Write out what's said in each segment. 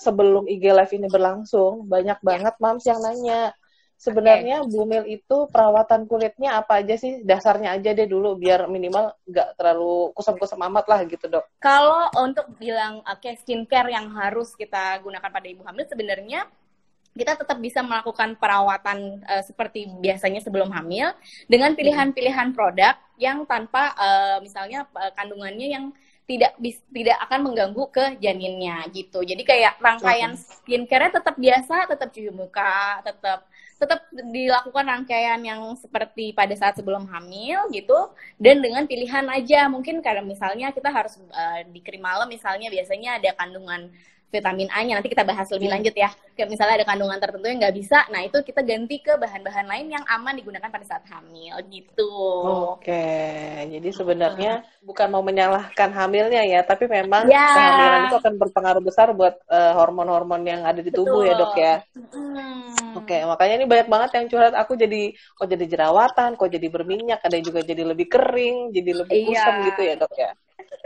sebelum IG Live ini berlangsung, banyak banget mams yang nanya, sebenarnya Bumil itu perawatan kulitnya apa aja sih? Dasarnya aja deh dulu, biar minimal nggak terlalu kusam-kusam amat lah gitu, Dok. Kalau untuk bilang skincare yang harus kita gunakan pada ibu hamil, sebenarnya kita tetap bisa melakukan perawatan seperti biasanya sebelum hamil dengan pilihan-pilihan produk yang tanpa misalnya kandungannya yang tidak akan mengganggu ke janinnya gitu. Jadi kayak rangkaian skincare-nya tetap biasa, tetap cuci muka, tetap dilakukan rangkaian yang seperti pada saat sebelum hamil gitu, dan dengan pilihan aja. Mungkin karena misalnya kita harus di krim malam misalnya, biasanya ada kandungan vitamin A-nya, nanti kita bahas lebih lanjut ya. Kayak misalnya ada kandungan tertentu yang nggak bisa, nah itu kita ganti ke bahan-bahan lain yang aman digunakan pada saat hamil gitu. Oke, jadi sebenarnya bukan mau menyalahkan hamilnya ya, tapi memang kehamilan itu akan berpengaruh besar buat hormon-hormon yang ada di tubuh. Betul. Ya dok ya. Oke, makanya ini banyak banget yang curhat, aku jadi kok jadi jerawatan, kok jadi berminyak, ada yang juga jadi lebih kering, jadi lebih kusam gitu ya dok ya.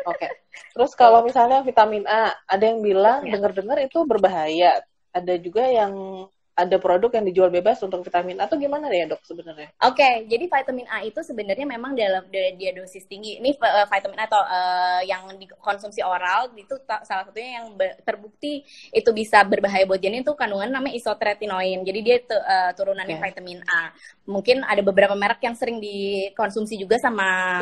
Oke. Terus kalau misalnya vitamin A, ada yang bilang dengar-dengar itu berbahaya. Ada juga yang ada produk yang dijual bebas untuk vitamin A, tuh gimana ya dok sebenarnya? Oke, jadi vitamin A itu sebenarnya memang dalam dia dosis tinggi. Ini vitamin A atau yang dikonsumsi oral itu salah satunya yang terbukti itu bisa berbahaya buat janin itu kandungan namanya isotretinoin. Jadi dia turunannya vitamin A. Mungkin ada beberapa merek yang sering dikonsumsi juga sama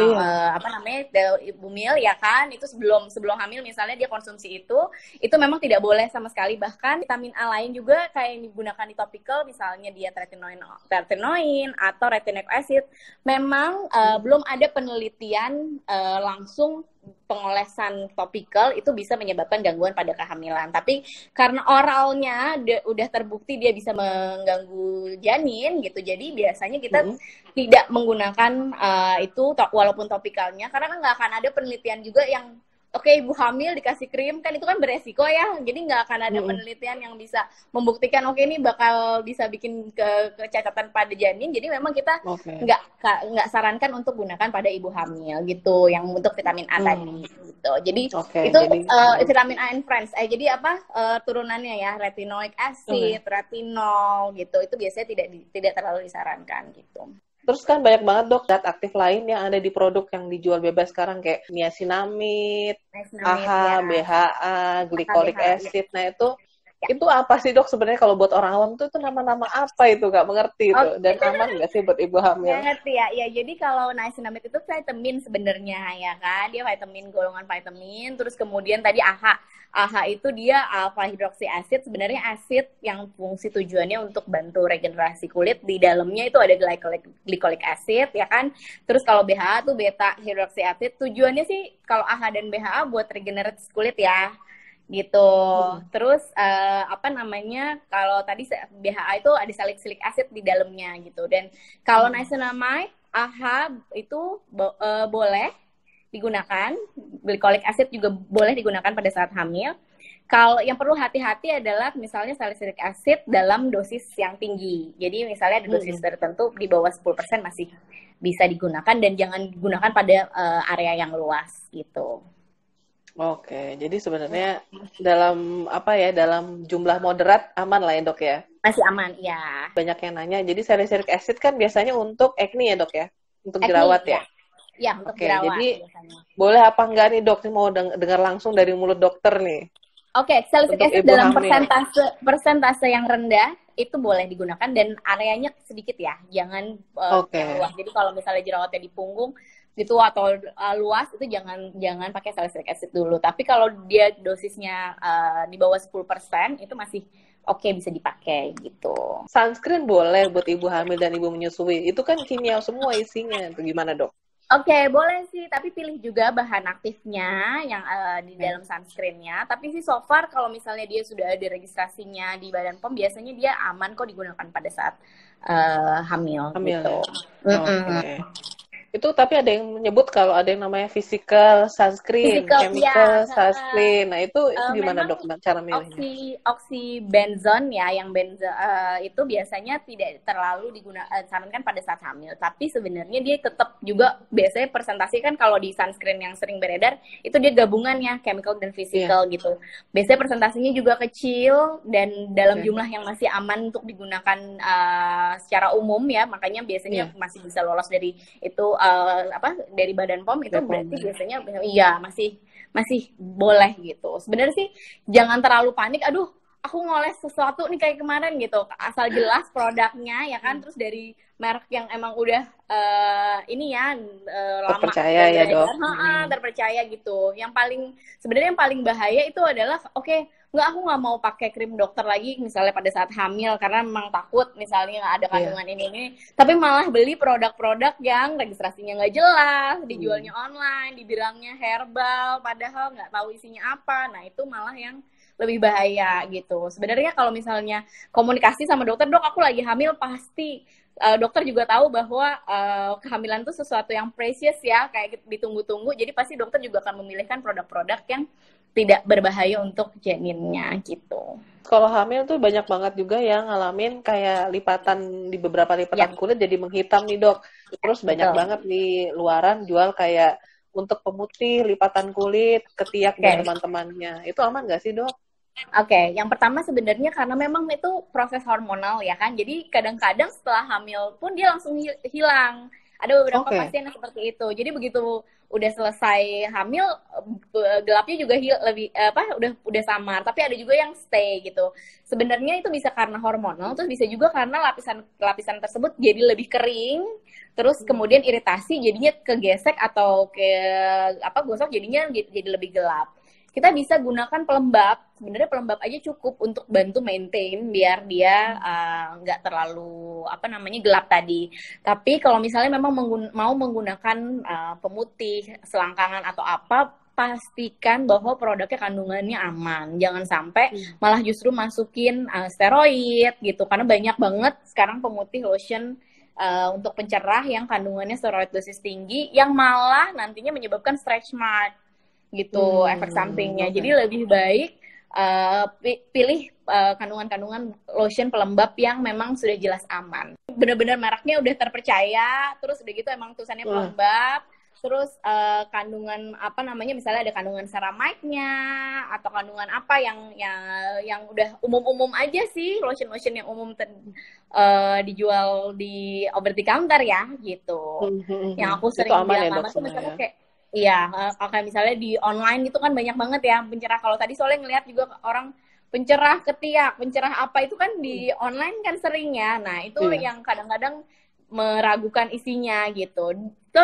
Ibu Mil ya kan. Itu sebelum hamil misalnya dia konsumsi itu memang tidak boleh sama sekali. Bahkan vitamin A lain juga kayak yang digunakan di topical, misalnya dia tretinoin atau retinoic acid, memang belum ada penelitian langsung pengolesan topikal itu bisa menyebabkan gangguan pada kehamilan. Tapi karena oralnya udah terbukti dia bisa mengganggu janin gitu, jadi biasanya kita tidak menggunakan itu walaupun topikalnya, karena nggak akan ada penelitian juga yang ibu hamil dikasih krim, kan itu kan beresiko ya. Jadi nggak akan ada penelitian yang bisa membuktikan ini bakal bisa bikin kecacatan pada janin. Jadi memang kita nggak sarankan untuk gunakan pada ibu hamil gitu, yang untuk vitamin A tadi gitu. Jadi itu vitamin A and friends. Jadi turunannya ya, retinoic acid, retinol gitu. Itu biasanya tidak terlalu disarankan gitu. Terus kan banyak banget dok zat aktif lain yang ada di produk yang dijual bebas sekarang, kayak niacinamide, AHA, BHA, glycolic acid. Nah itu apa sih dok sebenarnya? Kalau buat orang awam tuh itu nama-nama apa itu, nggak mengerti itu, dan aman nggak sih buat ibu hamil? Nggak ngerti ya. Jadi kalau niacinamide itu vitamin sebenarnya ya kan, dia vitamin, golongan vitamin. Terus kemudian tadi AHA itu dia alpha hydroxy acid, sebenarnya asid yang fungsi tujuannya untuk bantu regenerasi kulit. Di dalamnya itu ada glycolic acid ya kan. Terus kalau BHA tuh beta hydroxy acid, tujuannya sih kalau AHA dan BHA buat regenerasi kulit ya gitu. Terus kalau tadi BHA itu ada salicylic acid di dalamnya gitu. Dan kalau niacinamide, AHA itu boleh digunakan, glycolic acid juga boleh digunakan pada saat hamil. Kalau yang perlu hati-hati adalah misalnya salicylic acid dalam dosis yang tinggi. Jadi misalnya ada dosis tertentu di bawah 10% masih bisa digunakan, dan jangan digunakan pada area yang luas gitu. Oke, jadi sebenarnya dalam jumlah moderat aman lah ya dok ya? Masih aman, ya. Banyak yang nanya, jadi salicylic acid kan biasanya untuk acne ya dok ya? Untuk jerawat ya? Iya, untuk jerawat. Jadi biasanya boleh apa enggak nih dok? Mau dengar langsung dari mulut dokter nih. Salicylic acid dalam persentase yang rendah itu boleh digunakan, dan areanya sedikit ya, jangan luas. Jadi kalau misalnya jerawatnya di punggung gitu atau luas, itu jangan pakai salicylic acid dulu. Tapi kalau dia dosisnya di bawah 10% itu masih bisa dipakai gitu. Sunscreen boleh buat ibu hamil dan ibu menyusui. Itu kan kimia semua isinya. Itu gimana dok? Boleh sih, tapi pilih juga bahan aktifnya yang di dalam sunscreen-nya. Tapi sih so far kalau misalnya dia sudah ada registrasinya di Badan POM, biasanya dia aman kok digunakan pada saat hamil gitu. Itu tapi ada yang menyebut kalau ada yang namanya physical sunscreen, chemical sunscreen. Nah, itu gimana dok cara milihnya? Oxybenzone ya, yang itu biasanya tidak terlalu disarankan pada saat hamil. Tapi sebenarnya dia tetap juga biasanya presentasi kan kalau di sunscreen yang sering beredar itu dia gabungannya chemical dan physical gitu. Biasanya presentasinya juga kecil dan dalam jumlah yang masih aman untuk digunakan secara umum ya. Makanya biasanya masih bisa lolos dari itu dari Badan POM itu berarti biasanya iya masih boleh gitu. Sebenarnya sih jangan terlalu panik. Aduh, aku ngoles sesuatu nih kayak kemarin gitu. Asal jelas produknya ya kan, terus dari merek yang emang udah lama terpercaya ya dok. Terpercaya gitu. Yang paling bahaya itu adalah aku nggak mau pakai krim dokter lagi misalnya pada saat hamil karena memang takut misalnya nggak ada kandungan ini, tapi malah beli produk-produk yang registrasinya nggak jelas, dijualnya online, dibilangnya herbal, padahal nggak tahu isinya apa. Nah itu malah yang lebih bahaya gitu. Sebenarnya kalau misalnya komunikasi sama dokter, dok aku lagi hamil, pasti dokter juga tahu bahwa kehamilan itu sesuatu yang precious ya, kayak ditunggu-tunggu. Jadi pasti dokter juga akan memilihkan produk-produk yang tidak berbahaya untuk janinnya gitu. Kalau hamil tuh banyak banget juga yang ngalamin kayak lipatan di beberapa lipatan kulit jadi menghitam nih dok. Terus banyak banget di luaran jual kayak untuk pemutih lipatan kulit, ketiak dan teman-temannya. Itu aman nggak sih dok? Yang pertama sebenarnya karena memang itu proses hormonal ya kan. Jadi kadang-kadang setelah hamil pun dia langsung hilang. Ada beberapa pasien yang seperti itu. Jadi begitu udah selesai hamil, gelapnya juga udah samar. Tapi ada juga yang stay gitu. Sebenarnya itu bisa karena hormonal, terus bisa juga karena lapisan tersebut jadi lebih kering, terus kemudian iritasi jadinya kegesek atau gosok jadinya jadi lebih gelap. Kita bisa gunakan pelembab. Sebenarnya pelembab aja cukup untuk bantu maintain biar dia nggak terlalu gelap tadi. Tapi kalau misalnya memang mau menggunakan pemutih, selangkangan atau apa, pastikan bahwa produknya kandungannya aman. Jangan sampai malah justru masukin steroid gitu. Karena banyak banget sekarang pemutih lotion untuk pencerah yang kandungannya steroid dosis tinggi yang malah nantinya menyebabkan stretch mark gitu, efek sampingnya. Jadi lebih baik pilih kandungan-kandungan lotion pelembab yang memang sudah jelas aman. Benar-benar mereknya udah terpercaya, terus udah gitu emang tulisannya pelembab, terus kandungan misalnya ada kandungan ceramide-nya atau kandungan apa yang udah umum-umum aja sih, lotion-lotion yang umum dijual di over the counter ya gitu. Yang aku sering bilang tuh misalnya kayak kayak misalnya di online itu kan banyak banget ya pencerah. Kalau tadi soalnya ngelihat juga orang pencerah ketiak, pencerah apa itu kan di online kan sering ya. Nah itu yang kadang-kadang meragukan isinya gitu. Itu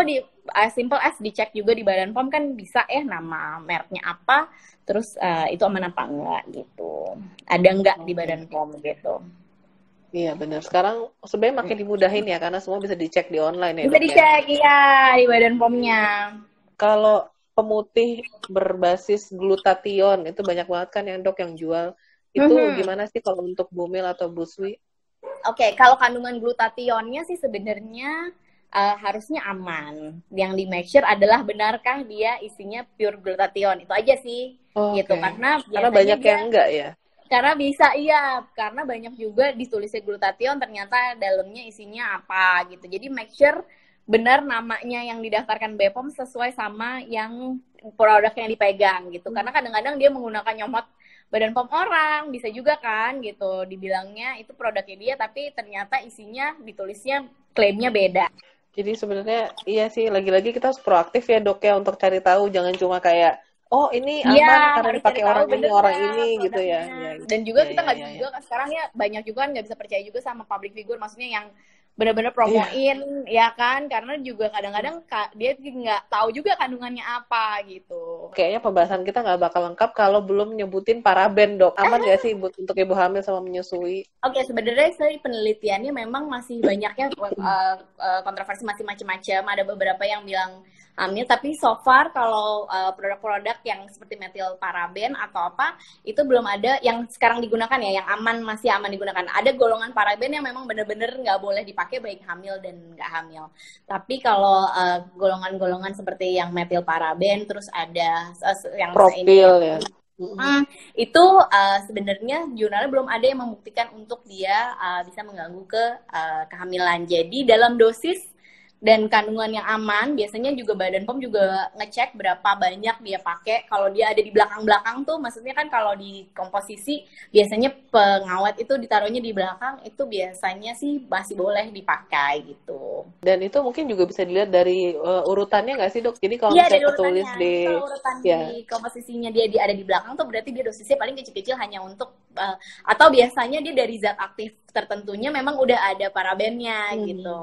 simple as dicek juga di Badan POM kan bisa nama mereknya apa, terus itu aman apa enggak gitu. Ada enggak di Badan POM gitu. Iya benar. Sekarang sebenarnya makin dimudahin ya karena semua bisa dicek di online ya. Bisa dicek di Badan POM-nya. Kalau pemutih berbasis glutathione itu banyak banget kan yang dok yang jual. Itu gimana sih kalau untuk Bumil atau Buswi? Kalau kandungan glutathione-nya sih sebenarnya harusnya aman. Yang di make sure adalah benarkah dia isinya pure glutathione. Itu aja sih. Gitu. Karena banyak yang enggak ya? Karena karena banyak juga ditulisnya glutathione ternyata dalamnya isinya apa gitu. Jadi make sure benar namanya yang didaftarkan BPOM sesuai sama yang produk yang dipegang gitu. Karena kadang-kadang dia menggunakan nyomot Badan POM orang, bisa juga kan gitu. Dibilangnya itu produknya dia, tapi ternyata isinya ditulisnya klaimnya beda. Jadi sebenarnya iya sih, lagi-lagi kita harus proaktif ya dok ya untuk cari tahu. Jangan cuma kayak, oh ini aman karena dipakai orang ini gitu ya. Dan juga kita nggak juga sekarang ya banyak juga nggak bisa percaya juga sama public figure, maksudnya yang benar-benar promoin ya kan, karena juga kadang-kadang dia nggak tahu juga kandungannya apa gitu. Kayaknya pembahasan kita nggak bakal lengkap kalau belum nyebutin paraben dok. Aman nggak sih untuk ibu hamil sama menyusui? Sebenarnya penelitiannya memang masih banyaknya kontroversi, masih macam-macam. Ada beberapa yang bilang hamil, tapi so far kalau produk-produk yang seperti metil paraben atau apa itu belum ada yang sekarang digunakan ya, yang masih aman digunakan. Ada golongan paraben yang memang benar-benar nggak boleh dipakai dipakai baik hamil dan nggak hamil. Tapi kalau golongan-golongan seperti yang metilparaben, terus ada yang propil ya. Itu sebenarnya jurnalnya belum ada yang membuktikan untuk dia bisa mengganggu ke kehamilan. Jadi dalam dosis dan kandungan yang aman, biasanya juga Badan POM juga ngecek berapa banyak dia pakai. Kalau dia ada di belakang-belakang tuh, maksudnya kan kalau di komposisi biasanya pengawet itu ditaruhnya di belakang, itu biasanya sih masih boleh dipakai gitu. Dan itu mungkin juga bisa dilihat dari urutannya nggak sih dok? Jadi kalau misalnya tertulis di urutan di komposisinya dia ada di belakang tuh berarti dia dosisnya paling kecil-kecil hanya untuk atau biasanya dia dari zat aktif tertentunya memang udah ada parabennya gitu.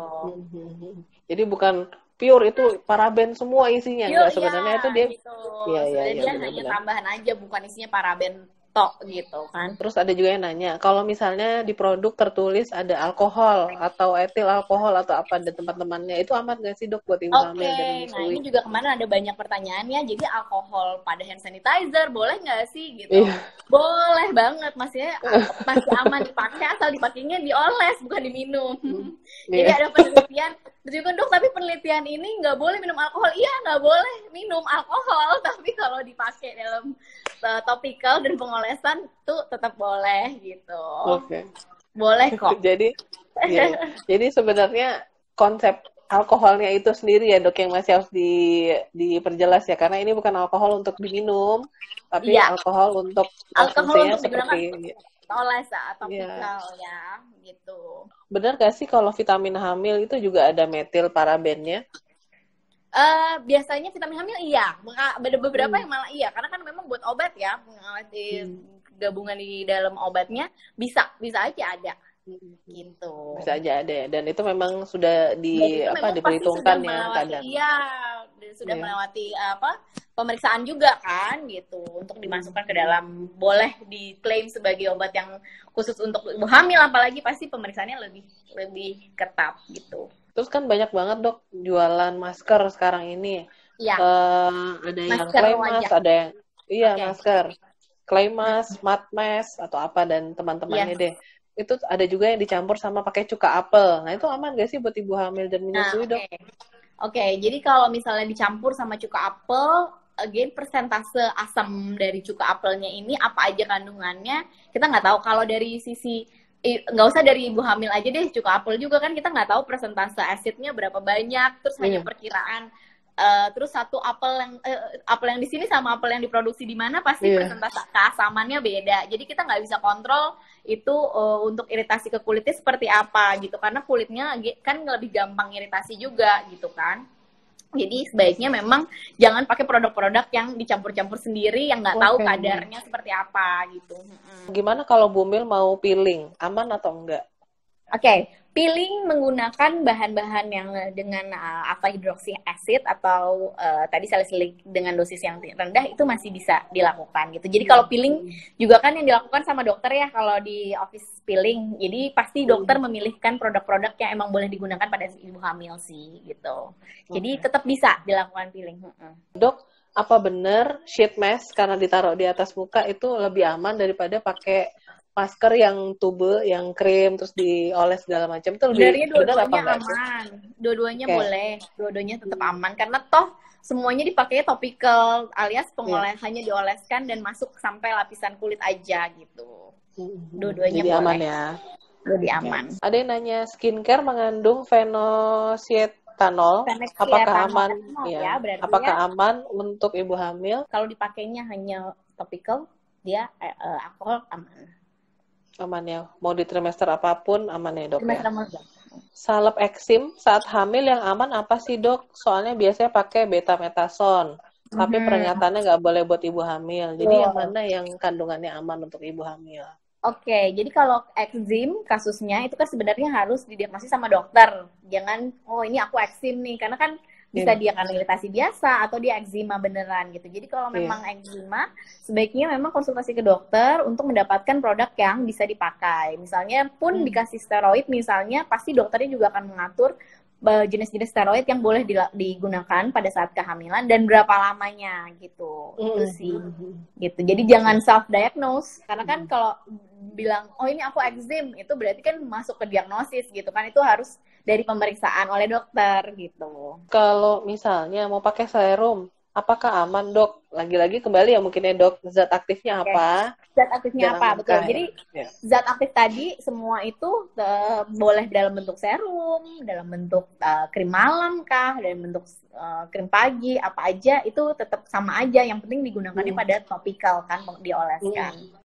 Jadi bukan pure itu paraben semua isinya, nggak sebenarnya itu dia gitu. Sebenarnya dia hanya tambahan aja, bukan isinya paraben tok gitu kan. Terus ada juga yang nanya, kalau misalnya di produk tertulis ada alkohol atau etil alkohol atau apa dan teman-temannya, itu aman nggak sih dok buat ibu hamil dan menyusui? Nah ini juga kemarin ada banyak pertanyaannya, jadi alkohol pada hand sanitizer boleh nggak sih gitu? Boleh banget, masih aman dipakai asal dipakainya dioles bukan diminum. Jadi ada penelitian, juga dok, tapi penelitian ini nggak boleh minum alkohol. Iya, nggak boleh minum alkohol, tapi kalau dipakai dalam topikal dan pengolesan tuh tetap boleh gitu. Boleh kok. Jadi sebenarnya konsep alkoholnya itu sendiri ya dok yang masih harus diperjelas ya, karena ini bukan alkohol untuk diminum, tapi alkohol untuk seperti oles topikal ya gitu. Benar gak sih kalau vitamin hamil itu juga ada metilparabennya? Biasanya vitamin hamil iya, ada beberapa yang malah iya, karena kan memang buat obat ya, gabungan di dalam obatnya bisa aja ada gitu. Bisa aja ada ya, dan itu memang sudah diperhitungkan ya kadang. Iya, sudah melewati pemeriksaan juga kan gitu untuk dimasukkan ke dalam, boleh diklaim sebagai obat yang khusus untuk ibu hamil, apalagi pasti pemeriksaannya lebih ketat gitu. Terus kan banyak banget dok jualan masker sekarang ini. Iya. Ada yang clay mask, ada yang masker, clay mask, matte mask atau apa dan teman-temannya deh. Itu ada juga yang dicampur sama pakai cuka apel. Nah itu aman gak sih buat ibu hamil dan menyusui dok? Oke, jadi kalau misalnya dicampur sama cuka apel, again persentase asam dari cuka apelnya ini apa aja kandungannya kita nggak tahu. Kalau dari sisi nggak usah dari ibu hamil aja deh, cuka apel juga kan kita nggak tahu persentase asidnya berapa banyak, terus hanya perkiraan. Terus satu apel yang di sini sama apel yang diproduksi di mana pasti persentase keasamannya beda. Jadi kita nggak bisa kontrol itu untuk iritasi ke kulitnya seperti apa gitu, karena kulitnya kan lebih gampang iritasi juga gitu kan. Jadi sebaiknya memang jangan pakai produk-produk yang dicampur-campur sendiri yang nggak tahu kadarnya seperti apa gitu. Gimana kalau Bumil mau peeling, aman atau enggak? Oke, peeling menggunakan bahan-bahan yang dengan alpha hidroksi acid atau tadi salicylic dengan dosis yang rendah itu masih bisa dilakukan gitu. Jadi kalau peeling juga kan yang dilakukan sama dokter ya kalau di office peeling. Jadi pasti dokter memilihkan produk-produk yang emang boleh digunakan pada ibu hamil sih gitu. Jadi tetap bisa dilakukan peeling. Dok, apa benar sheet mask karena ditaruh di atas muka itu lebih aman daripada pakai masker yang tube, yang krim, terus dioles segala macam itu lebih benar apa enggak? Aman. Dua-duanya boleh, dua-duanya tetap aman karena toh semuanya dipakai topical alias hanya dioleskan dan masuk sampai lapisan kulit aja gitu. Dua-duanya jadi boleh. Aman ya. Lebih aman. Ada yang nanya skincare mengandung phenolcetanol, apakah aman? Ya, apakah aman untuk ibu hamil? Kalau dipakainya hanya topical, dia alkohol aman. Aman ya, mau di trimester apapun aman ya dok ya. Trimester Salep eksim saat hamil yang aman apa sih dok? Soalnya biasanya pakai betamethasone, tapi peringatannya nggak boleh buat ibu hamil. Jadi yang mana yang kandungannya aman untuk ibu hamil? Oke, jadi kalau eksim kasusnya itu kan sebenarnya harus didiagnosis sama dokter. Jangan, ini aku eksim nih, karena kan bisa dia karena iritasi biasa atau dia eksima beneran gitu. Jadi kalau memang eksima, sebaiknya memang konsultasi ke dokter untuk mendapatkan produk yang bisa dipakai. Misalnya pun dikasih steroid misalnya, pasti dokternya juga akan mengatur jenis-jenis steroid yang boleh digunakan pada saat kehamilan dan berapa lamanya gitu. Itu sih. Gitu. Jadi jangan self diagnose karena kan kalau bilang ini aku eksim itu berarti kan masuk ke diagnosis gitu kan, itu harus dari pemeriksaan oleh dokter gitu. Kalau misalnya mau pakai serum, apakah aman, Dok? Lagi-lagi kembali ya mungkin ya, Dok, zat aktifnya apa? Zat aktifnya apa? Betul. Ya. Jadi zat aktif tadi semua itu boleh dalam bentuk serum, dalam bentuk krim malam kah, dalam bentuk krim pagi, apa aja itu tetap sama aja. Yang penting digunakannya pada topikal kan, dioleskan.